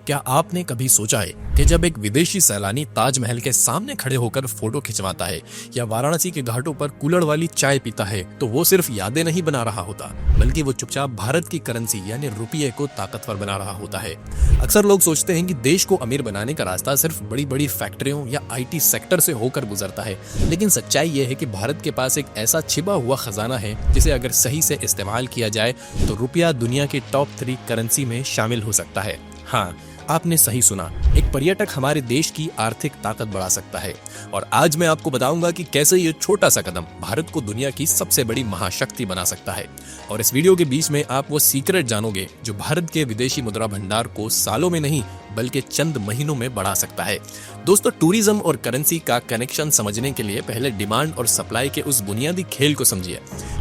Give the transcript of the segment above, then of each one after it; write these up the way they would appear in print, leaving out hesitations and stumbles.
क्या आपने कभी सोचा है कि जब एक विदेशी सैलानी ताजमहल के सामने खड़े होकर फोटो खिंचवाता है या वाराणसी के घाटों पर कुल्हड़ वाली चाय पीता है तो वो सिर्फ यादें नहीं बना रहा होता, बल्कि वो चुपचाप भारत की करेंसी यानी रुपये को ताकतवर बना रहा होता है। अक्सर लोग सोचते हैं कि देश को अमीर बनाने का रास्ता सिर्फ बड़ी बड़ी फैक्ट्रियों या IT सेक्टर से होकर गुजरता है, लेकिन सच्चाई ये है कि भारत के पास एक ऐसा छिपा हुआ खजाना है जिसे अगर सही से इस्तेमाल किया जाए तो रुपया दुनिया की टॉप 3 करेंसी में शामिल हो सकता है। हाँ, आपने सही सुना, एक पर्यटक हमारे देश की आर्थिक ताकत बढ़ा सकता है। और आज मैं आपको बताऊंगा कि कैसे ये छोटा सा कदम भारत को दुनिया की सबसे बड़ी महाशक्ति बना सकता है। और इस वीडियो के बीच में आप वो सीक्रेट जानोगे जो भारत के विदेशी मुद्रा भंडार को सालों में नहीं बल्कि चंद महीनों में बढ़ा सकता है। दोस्तों, टूरिज्म और करेंसी का कनेक्शन समझने के लिए पहले डिमांड और सप्लाई के उस बुनियादी खेल को समझिए।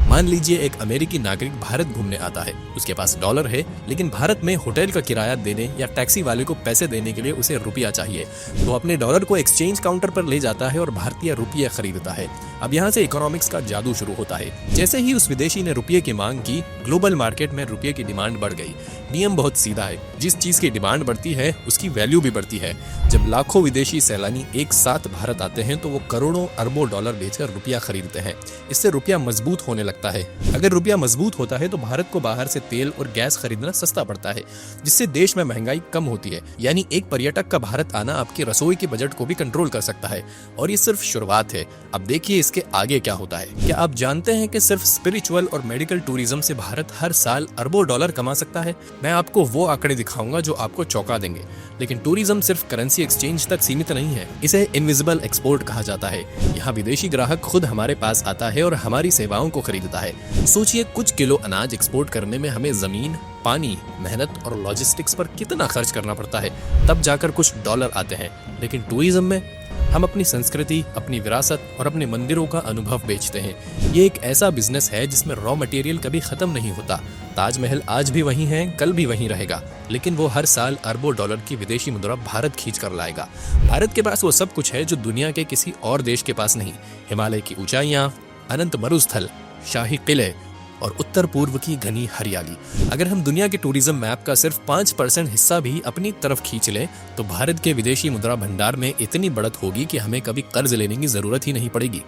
मान लीजिए एक अमेरिकी नागरिक भारत घूमने आता है, उसके पास डॉलर है, लेकिन भारत में होटल का किराया देने या टैक्सी वाले को पैसे देने के लिए उसे रुपया चाहिए, तो अपने डॉलर को एक्सचेंज काउंटर पर ले जाता है और भारतीय रुपये खरीदता है। अब यहाँ से इकोनॉमिक्स का जादू शुरू होता है। जैसे ही उस विदेशी ने रुपये की मांग की, ग्लोबल मार्केट में रुपये की डिमांड बढ़ गई। नियम बहुत सीधा है, जिस चीज की डिमांड बढ़ती है उसकी वैल्यू भी बढ़ती है। जब लाखों विदेशी सैलानी एक साथ भारत आते हैं तो वो करोड़ों अरबों डॉलर बेचकर रुपया खरीदते हैं। इससे रुपया मजबूत होने लगता है। अगर रुपया मजबूत होता है तो भारत को बाहर से तेल और गैस खरीदना सस्ता पड़ता है, जिससे देश में महंगाई कम होती है। यानी एक पर्यटक का भारत आना आपकी रसोई के बजट को भी कंट्रोल कर सकता है। और ये सिर्फ शुरुआत है, अब देखिए इसके आगे क्या होता है। क्या आप जानते हैं कि सिर्फ स्पिरिचुअल और मेडिकल टूरिज्म से भारत हर साल अरबों डॉलर कमा सकता है? मैं आपको वो आंकड़े दिखाऊंगा जो आपको चौंका देंगे। लेकिन टूरिज्म सिर्फ करेंसी एक्सचेंज तक सीमित नहीं है, इसे इनविजिबल एक्सपोर्ट कहा जाता है। यहाँ विदेशी ग्राहक खुद हमारे पास आता है और हमारी सेवाओं को खरीदता है। सोचिए, कुछ किलो अनाज एक्सपोर्ट करने में हमें जमीन, पानी, मेहनत और लॉजिस्टिक्स पर कितना खर्च करना पड़ता है, तब जाकर कुछ डॉलर आते हैं। लेकिन टूरिज्म में हम अपनी संस्कृति, अपनी विरासत और अपने मंदिरों का अनुभव बेचते हैं। ये एक ऐसा बिजनेस है जिसमें रॉ मटेरियल कभी खत्म नहीं होता। ताजमहल आज भी वहीं है, कल भी वहीं रहेगा, लेकिन वो हर साल अरबों डॉलर की विदेशी मुद्रा भारत खींच कर लाएगा। भारत के पास वो सब कुछ है जो दुनिया के किसी और देश के पास नहीं। हिमालय की ऊंचाइयां, अनंत मरुस्थल, शाही किले और उत्तर पूर्व की घनी हरियाली। अगर हम दुनिया के टूरिज्म मैप का सिर्फ 5% हिस्सा भी अपनी तरफ खींच लें तो भारत के विदेशी मुद्रा भंडार में इतनी बढ़त होगी कि हमें कभी कर्ज लेने की जरूरत ही नहीं पड़ेगी।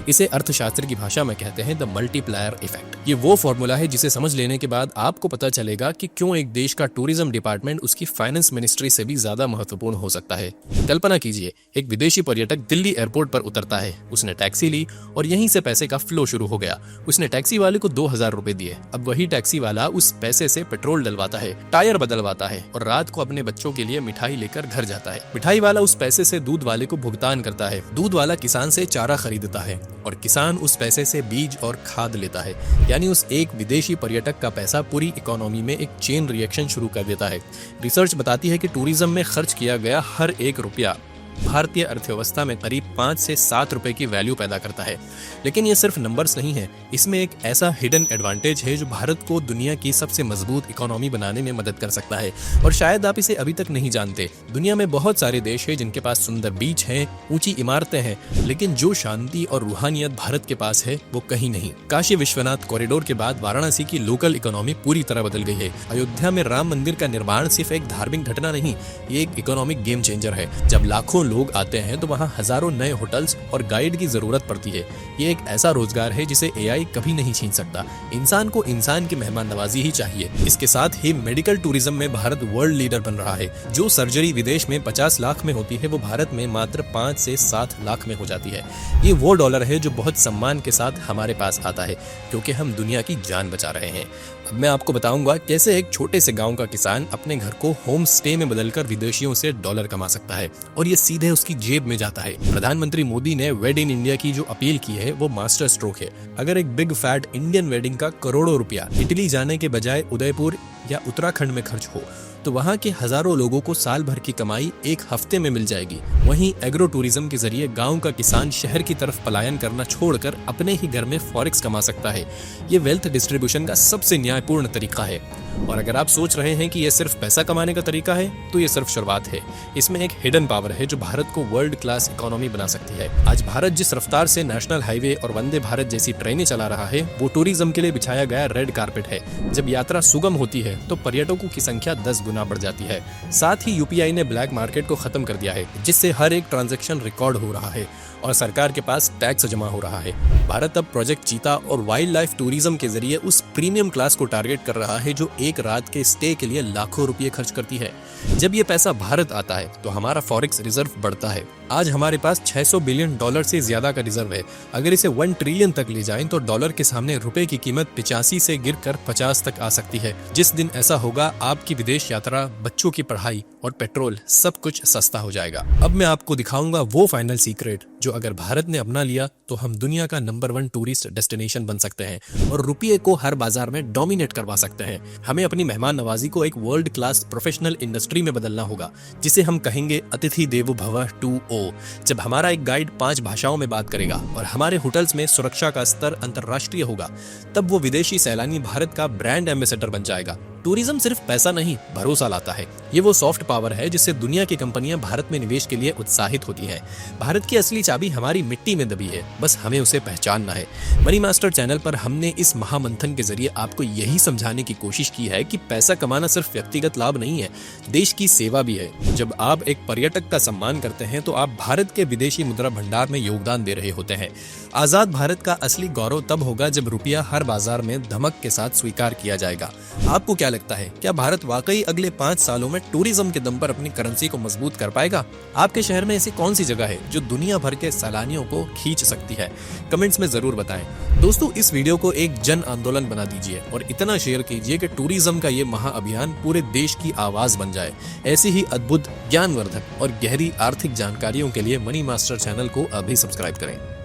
इसे अर्थशास्त्र की भाषा में कहते हैं द मल्टीप्लायर इफेक्ट। ये वो फॉर्मूला है जिसे समझ लेने के बाद आपको पता चलेगा कि क्यों एक देश का टूरिज्म डिपार्टमेंट उसकी फाइनेंस मिनिस्ट्री से भी ज्यादा महत्वपूर्ण हो सकता है। कल्पना कीजिए, एक विदेशी पर्यटक दिल्ली एयरपोर्ट पर उतरता है, उसने टैक्सी ली और यहीं से पैसे का फ्लो शुरू हो गया। उसने टैक्सी वाले को 2000 रुपए दिए। अब वही टैक्सी वाला उस पैसे से पेट्रोल डलवाता है, टायर बदलवाता है और रात को अपने बच्चों के लिए मिठाई लेकर घर जाता है। मिठाई वाला उस पैसे से दूध वाले को भुगतान करता है, दूध वाला किसान से चारा खरीदता है और किसान उस पैसे से बीज और खाद लेता है। यानी उस एक विदेशी पर्यटक का पैसा पूरी इकोनॉमी में एक चेन रिएक्शन शुरू कर देता है। रिसर्च बताती है कि टूरिज्म में खर्च किया गया हर एक रुपया भारतीय अर्थव्यवस्था में करीब 5 से 7 रुपए की वैल्यू पैदा करता है। लेकिन ये सिर्फ नंबर्स नहीं है, इसमें एक ऐसा हिडन एडवांटेज है जो भारत को दुनिया की सबसे मजबूत इकोनॉमी बनाने में मदद कर सकता है। और शायद आप इसे अभी तक नहीं जानते। दुनिया में बहुत सारे देश हैं जिनके पास सुंदर बीच हैं, ऊंची इमारतें हैं, लेकिन जो शांति और रूहानियत भारत के पास है वो कहीं नहीं। काशी विश्वनाथ कॉरिडोर के बाद वाराणसी की लोकल इकोनॉमी पूरी तरह बदल गई है। अयोध्या में राम मंदिर का निर्माण सिर्फ एक धार्मिक घटना नहीं, ये एक इकोनॉमिक गेम चेंजर है। जब लाखों लोग आते हैं तो वहाँ हजारों नए होटल्स और गाइड की जरूरत पड़ती है। ये एक ऐसा रोजगार है जिसे AI कभी नहीं छीन सकता। इंसान को इंसान की मेहमान नवाजी ही चाहिए। इसके साथ ही मेडिकल टूरिज्म में भारत वर्ल्ड लीडर बन रहा है। जो सर्जरी विदेश में 50 लाख में होती है वो भारत में मात्र 5 से 7 लाख में हो जाती है। ये वो डॉलर है जो बहुत सम्मान के साथ हमारे पास आता है, क्योंकि हम दुनिया की जान बचा रहे हैं। अब मैं आपको बताऊंगा कैसे एक छोटे से गांव का किसान अपने घर को होम स्टे में बदलकर विदेशियों से डॉलर कमा सकता है और ये सीधे उसकी जेब में जाता है। प्रधानमंत्री मोदी ने वेड इन इंडिया की जो अपील की है वो मास्टर स्ट्रोक है। अगर एक बिग फैट इंडियन वेडिंग का करोड़ों रुपया इटली जाने के बजाय उदयपुर या उत्तराखंड में खर्च हो तो वहाँ के हजारों लोगों को साल भर की कमाई एक हफ्ते में मिल जाएगी। वहीं एग्रो टूरिज्म के जरिए गांव का किसान शहर की तरफ पलायन करना छोड़कर अपने ही घर में फॉरेक्स कमा सकता है। ये वेल्थ डिस्ट्रीब्यूशन का सबसे न्यायपूर्ण तरीका है। और अगर आप सोच रहे हैं कि यह सिर्फ पैसा कमाने का तरीका है तो ये सिर्फ शुरुआत है। इसमें एक हिडन पावर है जो भारत को वर्ल्ड क्लास इकोनॉमी बना सकती है। आज भारत जिस रफ्तार से नेशनल हाईवे और वंदे भारत जैसी ट्रेनें चला रहा है वो टूरिज्म के लिए बिछाया गया रेड कारपेट है। जब यात्रा सुगम होती है तो पर्यटकों की संख्या 10 गुना बढ़ जाती है। साथ ही यूपीआई ने ब्लैक मार्केट को खत्म कर दिया है, जिससे हर एक ट्रांजैक्शन रिकॉर्ड हो रहा है और सरकार के पास टैक्स जमा हो रहा है। भारत अब प्रोजेक्ट चीता और वाइल्ड लाइफ टूरिज्म के जरिए उस प्रीमियम क्लास को टारगेट कर रहा है जो एक रात के स्टे के लिए लाखों रुपए खर्च करती है। जब ये पैसा भारत आता है तो हमारा फॉरेक्स रिजर्व बढ़ता है। आज हमारे पास $600 बिलियन से ज्यादा का रिजर्व है। अगर इसे 1 ट्रिलियन तक ले जाएं तो डॉलर के सामने रुपए की कीमत 85 से गिरकर 50 तक आ सकती है। जिस दिन ऐसा होगा, आपकी विदेश यात्रा, बच्चों की पढ़ाई और पेट्रोल सब कुछ सस्ता हो जाएगा। अब मैं आपको दिखाऊंगा वो फाइनल सीक्रेट जो अगर भारत ने अपना लिया तो हम दुनिया का नंबर 1 टूरिस्ट डेस्टिनेशन बन सकते हैं और रुपये को हर बाजार में डोमिनेट करवा सकते हैं। हमें अपनी मेहमान नवाजी को एक वर्ल्ड क्लास प्रोफेशनल इंडस्ट्री में बदलना होगा, जिसे हम कहेंगे अतिथि देवो भव 2.0। जब हमारा एक गाइड 5 भाषाओं में बात करेगा और हमारे होटल्स में सुरक्षा का स्तर अंतर्राष्ट्रीय होगा, तब वो विदेशी सैलानी भारत का ब्रांड एम्बेसडर बन जाएगा। टूरिज्म सिर्फ पैसा नहीं, भरोसा लाता है। ये वो सॉफ्ट पावर है जिससे दुनिया की कंपनियां भारत में निवेश के लिए उत्साहित होती हैं। भारत की असली चाबी हमारी मिट्टी में दबी है, बस हमें उसे पहचानना है। मनी मास्टर चैनल पर हमने इस महामंथन के जरिए आपको यही समझाने की कोशिश की है कि पैसा कमाना सिर्फ व्यक्तिगत लाभ नहीं है, देश की सेवा भी है। जब आप एक पर्यटक का सम्मान करते हैं तो आप भारत के विदेशी मुद्रा भंडार में योगदान दे रहे होते हैं। आजाद भारत का असली गौरव तब होगा जब रुपया हर बाजार में धमक के साथ स्वीकार किया जाएगा। आपको क्या लगता है, क्या भारत वाकई अगले 5 सालों में टूरिज्म के दम पर अपनी करेंसी को मजबूत कर पाएगा? आपके शहर में ऐसी कौन सी जगह है जो दुनिया भर के सैलानियों को खींच सकती है? कमेंट्स में जरूर बताएं। दोस्तों, इस वीडियो को एक जन आंदोलन बना दीजिए और इतना शेयर कीजिए कि टूरिज्म का ये महाअभियान पूरे देश की आवाज बन जाए। ऐसी ही अद्भुत, ज्ञानवर्धक और गहरी आर्थिक जानकारियों के लिए मनी मास्टर चैनल को अभी सब्सक्राइब करें।